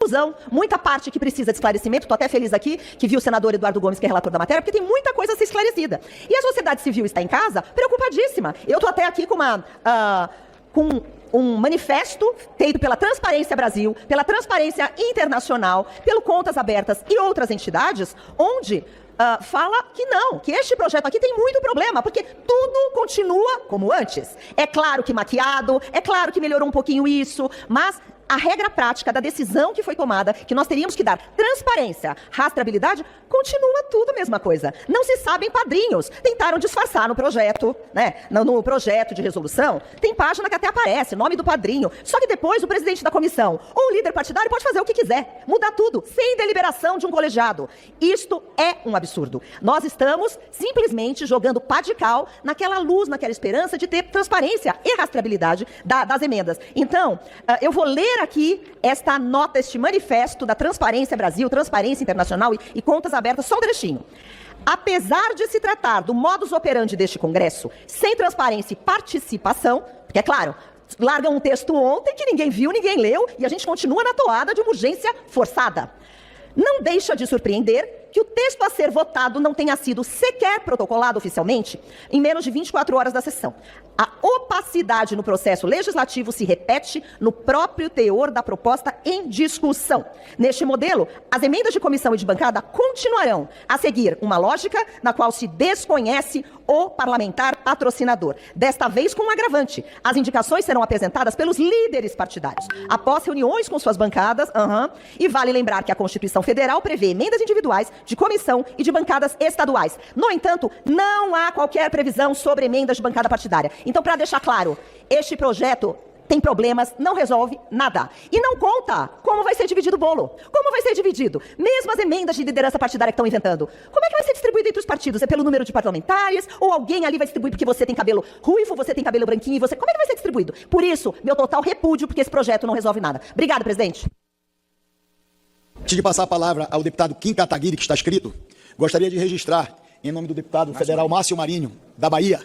confusão, muita parte que precisa de esclarecimento. Estou até feliz aqui que vi o senador Eduardo Gomes, que é relator da matéria, porque tem muita coisa a ser esclarecida. E a sociedade civil está em casa preocupadíssima. Eu estou até aqui com um manifesto feito pela Transparência Brasil, pela Transparência Internacional, pelo Contas Abertas e outras entidades, onde fala que não, que este projeto aqui tem muito problema, porque tudo continua como antes. É claro que maquiado, é claro que melhorou um pouquinho isso, mas a regra prática da decisão que foi tomada, que nós teríamos que dar transparência, rastreabilidade, continua tudo a mesma coisa. Não se sabem padrinhos. Tentaram disfarçar no projeto, né? No projeto de resolução, tem página que até aparece, nome do padrinho. Só que depois o presidente da comissão ou o líder partidário pode fazer o que quiser, mudar tudo, sem deliberação de um colegiado. Isto é um absurdo. Nós estamos simplesmente jogando pá de cal naquela luz, naquela esperança de ter transparência e rastreabilidade das emendas. Então, eu vou ler aqui esta nota, este manifesto da Transparência Brasil, Transparência Internacional e Contas Abertas, só um trechinho. Apesar de se tratar do modus operandi deste Congresso, sem transparência e participação, porque é claro, largam um texto ontem que ninguém viu, ninguém leu, e a gente continua na toada de uma urgência forçada. Não deixa de surpreender que o texto a ser votado não tenha sido sequer protocolado oficialmente em menos de 24 horas da sessão. A opacidade no processo legislativo se repete no próprio teor da proposta em discussão. Neste modelo, as emendas de comissão e de bancada continuarão a seguir uma lógica na qual se desconhece o parlamentar patrocinador. Desta vez com um agravante. As indicações serão apresentadas pelos líderes partidários, após reuniões com suas bancadas, e vale lembrar que a Constituição Federal prevê emendas individuais de comissão e de bancadas estaduais. No entanto, não há qualquer previsão sobre emendas de bancada partidária. Então, para deixar claro, este projeto tem problemas, não resolve nada. E não conta como vai ser dividido o bolo. Como vai ser dividido? Mesmo as emendas de liderança partidária que estão inventando. Como é que vai ser distribuído entre os partidos? É pelo número de parlamentares? Ou alguém ali vai distribuir porque você tem cabelo ruivo, você tem cabelo branquinho e você... Como é que vai ser distribuído? Por isso, meu total repúdio, porque esse projeto não resolve nada. Obrigado, presidente. Antes de passar a palavra ao deputado Kim Kataguiri, que está escrito, gostaria de registrar, em nome do deputado federal Márcio Marinho, da Bahia,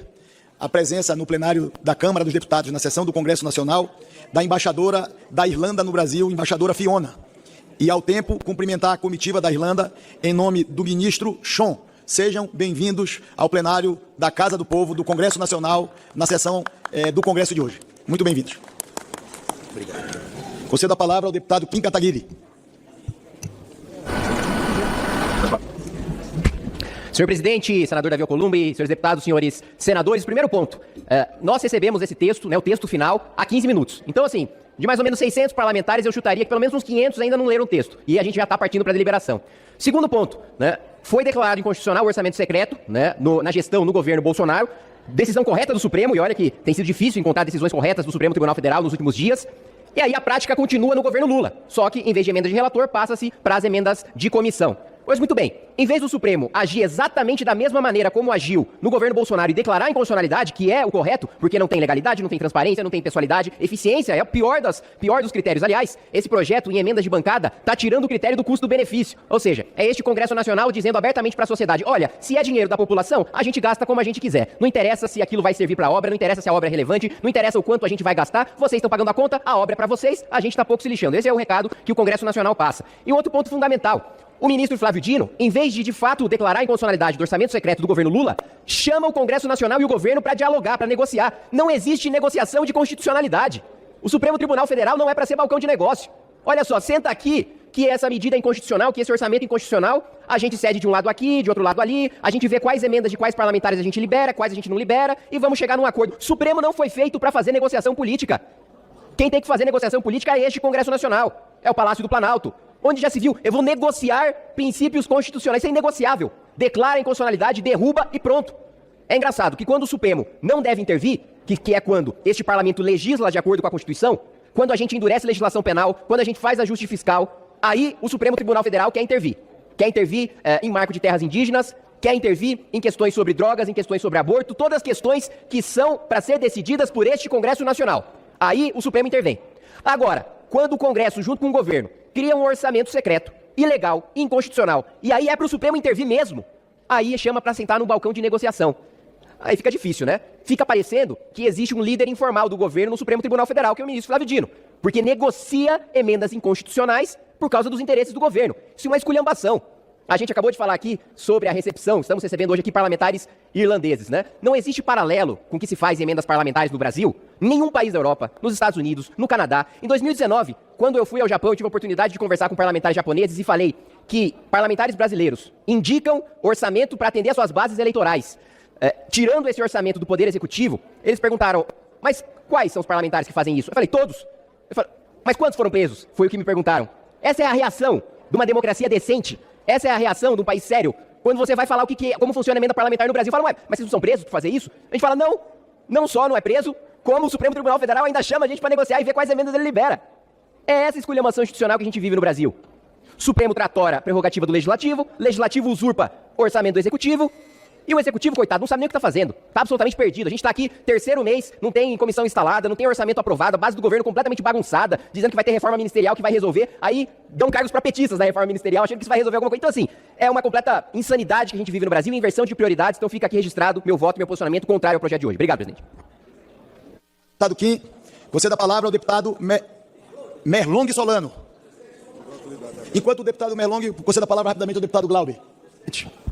a presença no plenário da Câmara dos Deputados, na sessão do Congresso Nacional, da embaixadora da Irlanda no Brasil, embaixadora Fiona. E, ao tempo, cumprimentar a comitiva da Irlanda em nome do ministro Sean. Sejam bem-vindos ao plenário da Casa do Povo, do Congresso Nacional, na sessão do Congresso de hoje. Muito bem-vindos. Obrigado. Concedo a palavra ao deputado Kim Kataguiri. Senhor presidente, senador Davi Alcolumbre, senhores deputados, senhores senadores, primeiro ponto, nós recebemos esse texto, o texto final, há 15 minutos. Então, assim, de mais ou menos 600 parlamentares, eu chutaria que pelo menos uns 500 ainda não leram o texto. E a gente já está partindo para a deliberação. Segundo ponto, foi declarado inconstitucional o orçamento secreto, na gestão, no governo Bolsonaro, decisão correta do Supremo, e olha que tem sido difícil encontrar decisões corretas do Supremo Tribunal Federal nos últimos dias. E aí a prática continua no governo Lula, só que em vez de emenda de relator, passa-se para as emendas de comissão. Pois muito bem, em vez do Supremo agir exatamente da mesma maneira como agiu no governo Bolsonaro e declarar a inconstitucionalidade, que é o correto, porque não tem legalidade, não tem transparência, não tem pessoalidade, eficiência, é o pior dos critérios. Aliás, esse projeto em emendas de bancada está tirando o critério do custo-benefício. Ou seja, é este Congresso Nacional dizendo abertamente para a sociedade, olha, se é dinheiro da população, a gente gasta como a gente quiser. Não interessa se aquilo vai servir para a obra, não interessa se a obra é relevante, não interessa o quanto a gente vai gastar, vocês estão pagando a conta, a obra é para vocês, a gente está pouco se lixando. Esse é o recado que o Congresso Nacional passa. E um outro ponto fundamental. O ministro Flávio Dino, em vez de fato declarar a inconstitucionalidade do orçamento secreto do governo Lula, chama o Congresso Nacional e o governo para dialogar, para negociar. Não existe negociação de constitucionalidade. O Supremo Tribunal Federal não é para ser balcão de negócio. Olha só, senta aqui que essa medida é inconstitucional, que esse orçamento é inconstitucional, a gente cede de um lado aqui, de outro lado ali, a gente vê quais emendas de quais parlamentares a gente libera, quais a gente não libera, e vamos chegar num acordo. O Supremo não foi feito para fazer negociação política. Quem tem que fazer negociação política é este Congresso Nacional, é o Palácio do Planalto. Onde já se viu, eu vou negociar princípios constitucionais, isso é inegociável. Declara a inconstitucionalidade, derruba e pronto. É engraçado que quando o Supremo não deve intervir, que é quando este parlamento legisla de acordo com a Constituição, quando a gente endurece legislação penal, quando a gente faz ajuste fiscal, aí o Supremo Tribunal Federal quer intervir. Quer intervir em marco de terras indígenas, quer intervir em questões sobre drogas, em questões sobre aborto, todas as questões que são para ser decididas por este Congresso Nacional. Aí o Supremo intervém. Agora, quando o Congresso, junto com o governo, cria um orçamento secreto, ilegal, inconstitucional, e aí é para o Supremo intervir mesmo, aí chama para sentar no balcão de negociação. Aí fica difícil, né? Fica parecendo que existe um líder informal do governo no Supremo Tribunal Federal, que é o ministro Flávio Dino, porque negocia emendas inconstitucionais por causa dos interesses do governo. Isso é uma esculhambação. A gente acabou de falar aqui sobre a recepção, estamos recebendo hoje aqui parlamentares irlandeses, né? Não existe paralelo com o que se faz em emendas parlamentares no Brasil, em nenhum país da Europa, nos Estados Unidos, no Canadá. Em 2019, quando eu fui ao Japão, eu tive a oportunidade de conversar com parlamentares japoneses e falei que parlamentares brasileiros indicam orçamento para atender às suas bases eleitorais. Tirando esse orçamento do Poder Executivo, eles perguntaram, mas quais são os parlamentares que fazem isso? Eu falei, todos. Eu falei, mas quantos foram presos? Foi o que me perguntaram. Essa é a reação de uma democracia decente. Essa é a reação de um país sério. Quando você vai falar como funciona a emenda parlamentar no Brasil, fala, ué, mas vocês não são presos por fazer isso? A gente fala, não só não é preso, como o Supremo Tribunal Federal ainda chama a gente para negociar e ver quais emendas ele libera. É essa esculhambação institucional que a gente vive no Brasil. Supremo tratora a prerrogativa do Legislativo, Legislativo usurpa o orçamento do Executivo, e o Executivo, coitado, não sabe nem o que está fazendo. Está absolutamente perdido. A gente está aqui, terceiro mês, não tem comissão instalada, não tem orçamento aprovado, a base do governo completamente bagunçada, dizendo que vai ter reforma ministerial que vai resolver, aí dão cargos para petistas na reforma ministerial, achando que isso vai resolver alguma coisa. Então, assim, é uma completa insanidade que a gente vive no Brasil, inversão de prioridades. Então fica aqui registrado meu voto, meu posicionamento contrário ao projeto de hoje. Obrigado, presidente. Deputado Kim, você dá a palavra ao deputado Merlong Solano. Enquanto o deputado Merlong, você dá a palavra rapidamente ao deputado Glauber.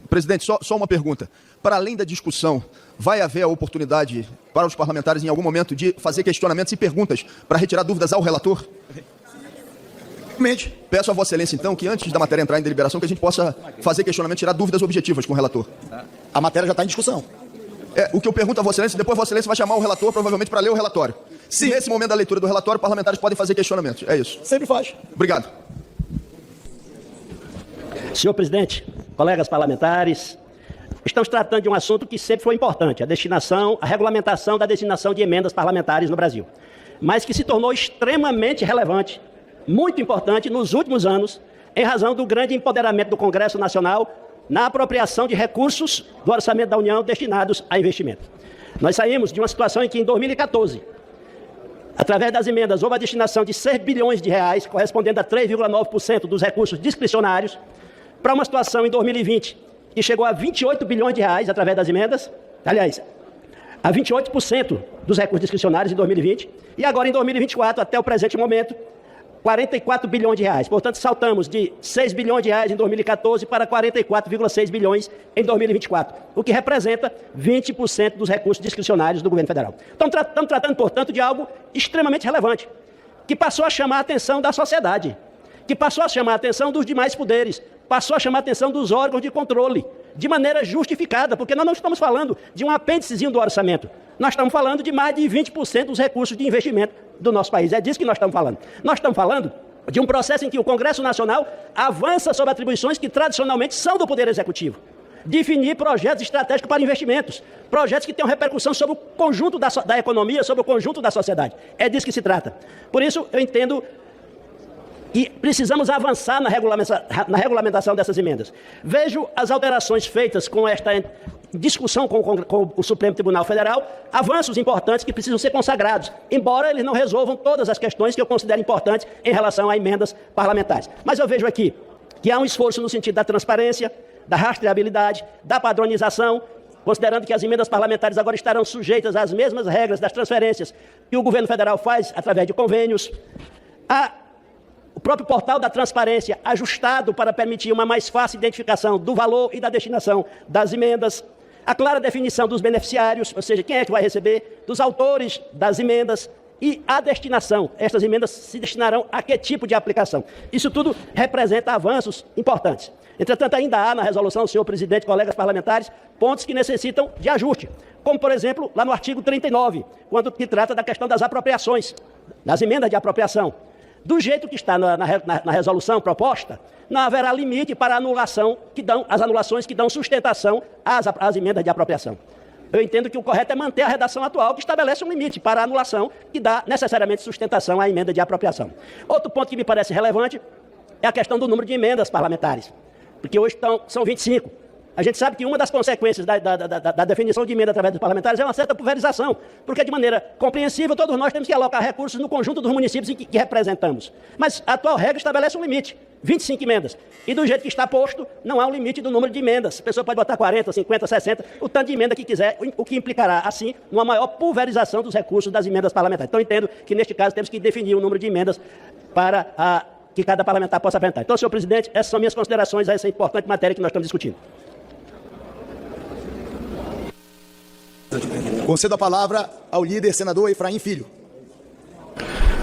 Presidente, só uma pergunta. Para além da discussão, vai haver a oportunidade para os parlamentares, em algum momento, de fazer questionamentos e perguntas para retirar dúvidas ao relator? Peço a Vossa Excelência, então, que antes da matéria entrar em deliberação, que a gente possa fazer questionamento e tirar dúvidas objetivas com o relator. A matéria já está em discussão. O que eu pergunto a Vossa Excelência, depois Vossa Excelência vai chamar o relator, provavelmente, para ler o relatório. Se nesse momento da leitura do relatório, parlamentares podem fazer questionamentos. É isso. Sempre faz. Obrigado. Senhor presidente, colegas parlamentares, estamos tratando de um assunto que sempre foi importante, a regulamentação da destinação de emendas parlamentares no Brasil, mas que se tornou extremamente relevante, muito importante nos últimos anos, em razão do grande empoderamento do Congresso Nacional na apropriação de recursos do orçamento da União destinados a investimento. Nós saímos de uma situação em que, em 2014, através das emendas, houve a destinação de 6 bilhões de reais, correspondendo a 3,9% dos recursos discricionários, para uma situação em 2020 que chegou a 28 bilhões de reais através das emendas, aliás, a 28% dos recursos discricionários em 2020, e agora em 2024, até o presente momento, 44 bilhões de reais. Portanto, saltamos de 6 bilhões de reais em 2014 para 44,6 bilhões em 2024, o que representa 20% dos recursos discricionários do governo federal. Estamos tratando, portanto, de algo extremamente relevante, que passou a chamar a atenção da sociedade, que passou a chamar a atenção dos demais poderes, passou a chamar a atenção dos órgãos de controle, de maneira justificada, porque nós não estamos falando de um apêndicezinho do orçamento. Nós estamos falando de mais de 20% dos recursos de investimento do nosso país. É disso que nós estamos falando. Nós estamos falando de um processo em que o Congresso Nacional avança sobre atribuições que tradicionalmente são do Poder Executivo. Definir projetos estratégicos para investimentos, projetos que tenham repercussão sobre o conjunto da economia, sobre o conjunto da sociedade. É disso que se trata. Por isso, eu entendo e precisamos avançar na regulamentação dessas emendas. Vejo as alterações feitas com esta discussão com o Supremo Tribunal Federal, avanços importantes que precisam ser consagrados, embora eles não resolvam todas as questões que eu considero importantes em relação a emendas parlamentares. Mas eu vejo aqui que há um esforço no sentido da transparência, da rastreabilidade, da padronização, considerando que as emendas parlamentares agora estarão sujeitas às mesmas regras das transferências que o governo federal faz através de convênios. O próprio portal da transparência ajustado para permitir uma mais fácil identificação do valor e da destinação das emendas, a clara definição dos beneficiários, ou seja, quem é que vai receber, dos autores das emendas e a destinação. Estas emendas se destinarão a que tipo de aplicação? Isso tudo representa avanços importantes. Entretanto, ainda há na resolução, senhor presidente, colegas parlamentares, pontos que necessitam de ajuste, como, por exemplo, lá no artigo 39, quando se trata da questão das apropriações, das emendas de apropriação. Do jeito que está na resolução proposta, não haverá limite para as anulações que dão sustentação às emendas de apropriação. Eu entendo que o correto é manter a redação atual, que estabelece um limite para a anulação que dá necessariamente sustentação à emenda de apropriação. Outro ponto que me parece relevante é a questão do número de emendas parlamentares, porque hoje são 25. A gente sabe que uma das consequências da definição de emenda através dos parlamentares é uma certa pulverização, porque de maneira compreensível todos nós temos que alocar recursos no conjunto dos municípios em que representamos. Mas a atual regra estabelece um limite, 25 emendas. E do jeito que está posto, não há um limite do número de emendas. A pessoa pode botar 40, 50, 60, o tanto de emenda que quiser, o que implicará, assim, uma maior pulverização dos recursos das emendas parlamentares. Então, entendo que, neste caso, temos que definir o número de emendas para que cada parlamentar possa apresentar. Então, senhor presidente, essas são minhas considerações a essa importante matéria que nós estamos discutindo. Concedo a palavra ao líder senador Efraim Filho.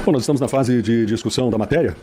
Bom, nós estamos na fase de discussão da matéria.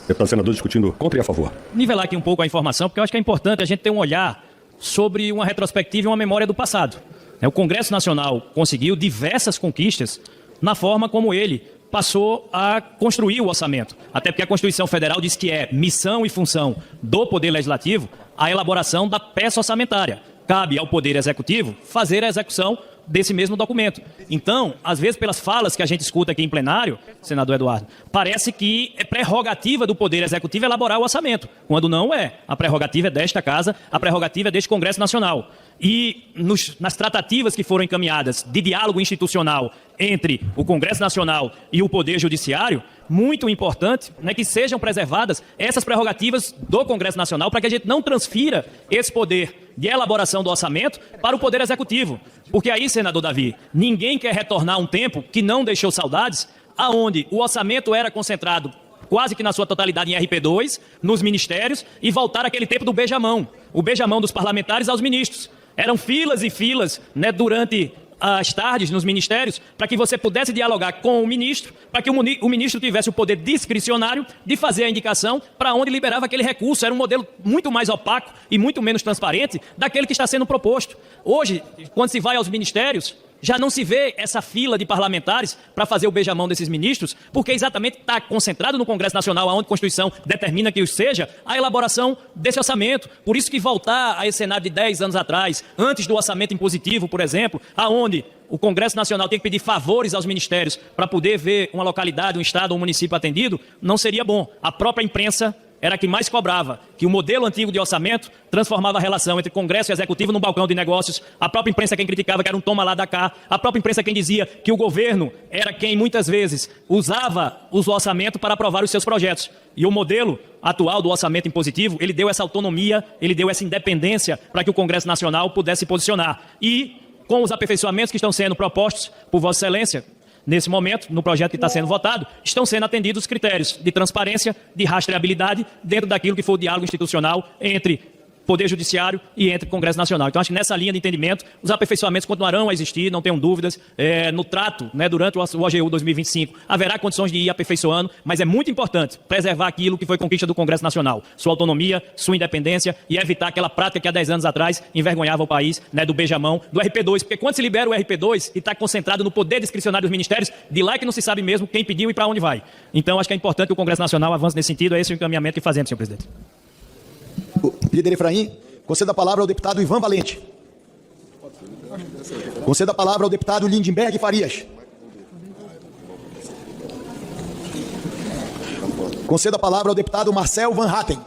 Deputado senador discutindo contra e a favor. Nivelar aqui um pouco a informação, porque eu acho que é importante a gente ter um olhar sobre uma retrospectiva e uma memória do passado. O Congresso Nacional conseguiu diversas conquistas na forma como ele passou a construir o orçamento. Até porque a Constituição Federal diz que é missão e função do Poder Legislativo a elaboração da peça orçamentária. Cabe ao Poder Executivo fazer a execução desse mesmo documento. Então, às vezes, pelas falas que a gente escuta aqui em plenário, senador Eduardo, parece que é prerrogativa do Poder Executivo elaborar o orçamento, quando não é. A prerrogativa é desta Casa, a prerrogativa é deste Congresso Nacional. E nas tratativas que foram encaminhadas de diálogo institucional entre o Congresso Nacional e o Poder Judiciário, muito importante, né, que sejam preservadas essas prerrogativas do Congresso Nacional para que a gente não transfira esse poder de elaboração do orçamento para o Poder Executivo. Porque aí, senador Davi, ninguém quer retornar a um tempo que não deixou saudades, aonde o orçamento era concentrado quase que na sua totalidade em RP2, nos ministérios, e voltar àquele tempo do beijamão, o beijamão dos parlamentares aos ministros. Eram filas e filas, né, durante as tardes nos ministérios, para que você pudesse dialogar com o ministro, para que o ministro tivesse o poder discricionário de fazer a indicação para onde liberava aquele recurso. Era um modelo muito mais opaco e muito menos transparente daquele que está sendo proposto. Hoje, quando se vai aos ministérios, já não se vê essa fila de parlamentares para fazer o beijamão desses ministros, porque exatamente está concentrado no Congresso Nacional, onde a Constituição determina que seja a elaboração desse orçamento. Por isso que voltar a esse cenário de 10 anos atrás, antes do orçamento impositivo, por exemplo, aonde o Congresso Nacional tem que pedir favores aos ministérios para poder ver uma localidade, um estado ou um município atendido, não seria bom. A própria imprensa era a que mais cobrava que o modelo antigo de orçamento transformava a relação entre Congresso e Executivo num balcão de negócios. A própria imprensa quem criticava que era um toma lá da cá. A própria imprensa quem dizia que o governo era quem muitas vezes usava o orçamento para aprovar os seus projetos. E o modelo atual do orçamento impositivo, ele deu essa autonomia, ele deu essa independência para que o Congresso Nacional pudesse se posicionar. E com os aperfeiçoamentos que estão sendo propostos por Vossa Excelência, nesse momento, no projeto que está sendo votado, estão sendo atendidos os critérios de transparência, de rastreabilidade, dentro daquilo que for o diálogo institucional entre Poder Judiciário e entre Congresso Nacional. Então, acho que nessa linha de entendimento, os aperfeiçoamentos continuarão a existir, não tenham dúvidas. No trato, né, durante o OGU 2025, haverá condições de ir aperfeiçoando, mas é muito importante preservar aquilo que foi conquista do Congresso Nacional, sua autonomia, sua independência, e evitar aquela prática que há 10 anos atrás envergonhava o país, né, do beijamão, do RP2, porque quando se libera o RP2 e está concentrado no poder discricionário dos ministérios, de lá é que não se sabe mesmo quem pediu e para onde vai. Então, acho que é importante que o Congresso Nacional avance nesse sentido. É esse o encaminhamento que fazemos, senhor presidente. Líder Efraim, conceda a palavra ao deputado Ivan Valente. Conceda a palavra ao deputado Lindenberg Farias. Conceda a palavra ao deputado Marcel Van Hatten.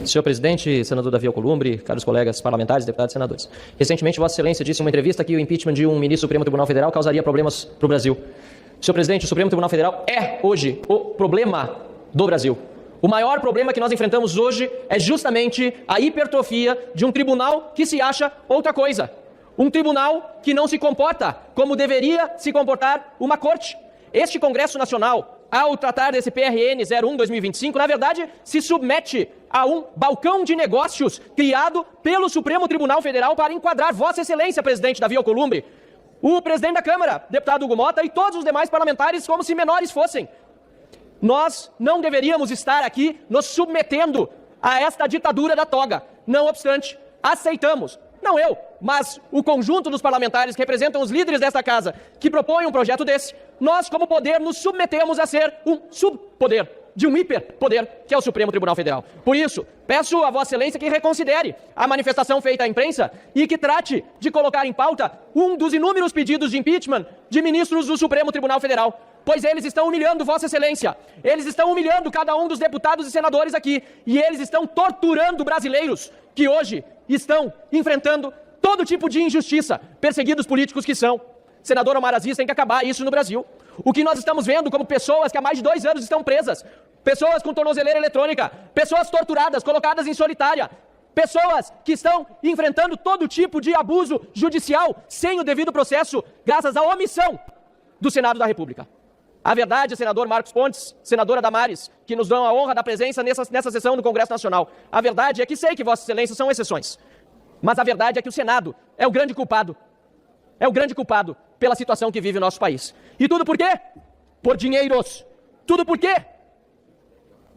Senhor presidente, senador Davi Alcolumbre, caros colegas parlamentares, deputados e senadores. Recentemente, Vossa Excelência disse em uma entrevista que o impeachment de um ministro do Supremo Tribunal Federal causaria problemas para o Brasil. Senhor presidente, o Supremo Tribunal Federal é hoje o problema do Brasil. O maior problema que nós enfrentamos hoje é justamente a hipertrofia de um tribunal que se acha outra coisa. Um tribunal que não se comporta como deveria se comportar uma corte. Este Congresso Nacional, ao tratar desse PRN 01-2025, na verdade, se submete a um balcão de negócios criado pelo Supremo Tribunal Federal para enquadrar Vossa Excelência, presidente Davi Alcolumbre, o presidente da Câmara, deputado Hugo Mota, e todos os demais parlamentares como se menores fossem. Nós não deveríamos estar aqui nos submetendo a esta ditadura da toga. Não obstante, aceitamos, não eu, mas o conjunto dos parlamentares que representam os líderes desta casa, que propõem um projeto desse, nós, como poder, nos submetemos a ser um subpoder de um hiperpoder, que é o Supremo Tribunal Federal. Por isso, peço a Vossa Excelência que reconsidere a manifestação feita à imprensa e que trate de colocar em pauta um dos inúmeros pedidos de impeachment de ministros do Supremo Tribunal Federal, pois eles estão humilhando Vossa Excelência, eles estão humilhando cada um dos deputados e senadores aqui, e eles estão torturando brasileiros que hoje estão enfrentando todo tipo de injustiça, perseguidos políticos que são. Senador Omar Aziz, tem que acabar isso no Brasil. O que nós estamos vendo como pessoas que há mais de 2 anos estão presas, pessoas com tornozeleira eletrônica, pessoas torturadas, colocadas em solitária, pessoas que estão enfrentando todo tipo de abuso judicial sem o devido processo, graças à omissão do Senado da República. A verdade, senador Marcos Pontes, senadora Damares, que nos dão a honra da presença nessa sessão do Congresso Nacional. A verdade é que sei que Vossa Excelência são exceções. Mas a verdade é que o Senado é o grande culpado. É o grande culpado pela situação que vive o nosso país. E tudo por quê? Por dinheiros. Tudo por quê?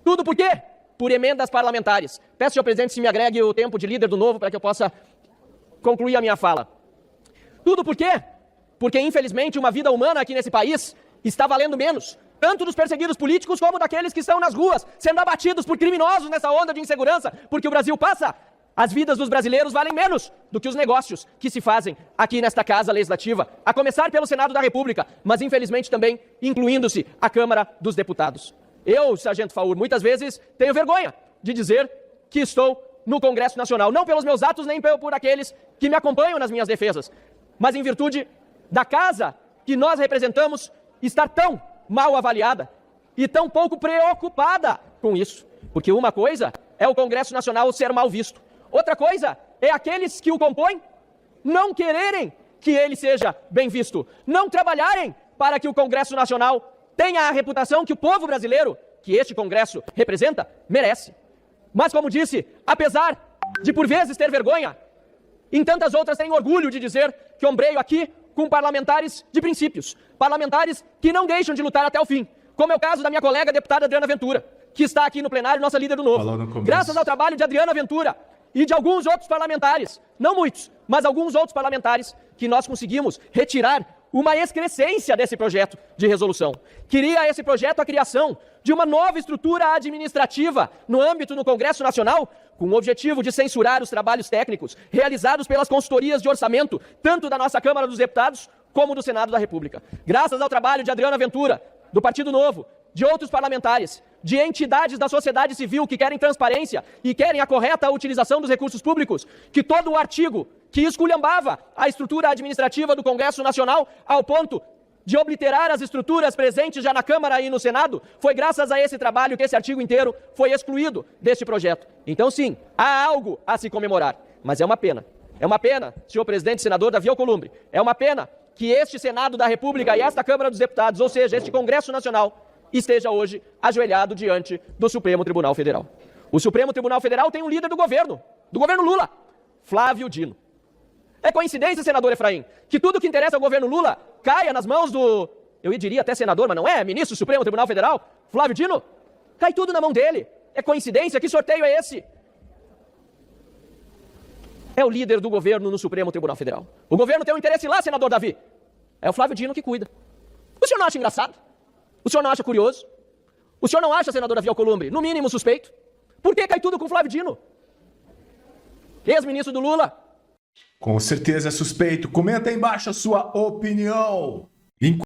Tudo por quê? Por emendas parlamentares. Peço, senhor presidente, se me agregue o tempo de líder do Novo para que eu possa concluir a minha fala. Tudo por quê? Porque, infelizmente, uma vida humana aqui nesse país está valendo menos, tanto dos perseguidos políticos como daqueles que estão nas ruas, sendo abatidos por criminosos nessa onda de insegurança, porque o Brasil passa. As vidas dos brasileiros valem menos do que os negócios que se fazem aqui nesta Casa Legislativa, a começar pelo Senado da República, mas infelizmente também incluindo-se a Câmara dos Deputados. Eu, Sargento Faur, muitas vezes tenho vergonha de dizer que estou no Congresso Nacional, não pelos meus atos nem por aqueles que me acompanham nas minhas defesas, mas em virtude da casa que nós representamos estar tão mal avaliada e tão pouco preocupada com isso. Porque uma coisa é o Congresso Nacional ser mal visto, outra coisa é aqueles que o compõem não quererem que ele seja bem visto, não trabalharem para que o Congresso Nacional tenha a reputação que o povo brasileiro, que este Congresso representa, merece. Mas, como disse, apesar de por vezes ter vergonha, em tantas outras tenho orgulho de dizer que ombreio aqui com parlamentares de princípios, parlamentares que não deixam de lutar até o fim, como é o caso da minha colega deputada Adriana Ventura, que está aqui no plenário, nossa líder do Novo. Graças ao trabalho de Adriana Ventura e de alguns outros parlamentares, não muitos, mas alguns outros parlamentares, que nós conseguimos retirar uma excrescência desse projeto de resolução. Queria esse projeto a criação de uma nova estrutura administrativa no âmbito do Congresso Nacional, com o objetivo de censurar os trabalhos técnicos realizados pelas consultorias de orçamento, tanto da nossa Câmara dos Deputados como do Senado da República. Graças ao trabalho de Adriana Ventura, do Partido Novo, de outros parlamentares, de entidades da sociedade civil que querem transparência e querem a correta utilização dos recursos públicos, que todo o artigo que esculhambava a estrutura administrativa do Congresso Nacional ao ponto de obliterar as estruturas presentes já na Câmara e no Senado, foi graças a esse trabalho que esse artigo inteiro foi excluído deste projeto. Então, sim, há algo a se comemorar, mas é uma pena. É uma pena, senhor presidente senador Davi Alcolumbre, é uma pena que este Senado da República e esta Câmara dos Deputados, ou seja, este Congresso Nacional, esteja hoje ajoelhado diante do Supremo Tribunal Federal. O Supremo Tribunal Federal tem um líder do governo Lula, Flávio Dino. É coincidência, senador Efraim, que tudo que interessa ao governo Lula caia nas mãos do, eu diria até senador, mas não é, ministro do Supremo Tribunal Federal, Flávio Dino? Cai tudo na mão dele. É coincidência? Que sorteio é esse? É o líder do governo no Supremo Tribunal Federal. O governo tem um interesse lá, senador Davi. É o Flávio Dino que cuida. O senhor não acha engraçado? O senhor não acha curioso? O senhor não acha, senador Davi Alcolumbre, no mínimo suspeito? Por que cai tudo com o Flávio Dino? Ex-ministro do Lula. Com certeza é suspeito. Comenta aí embaixo a sua opinião.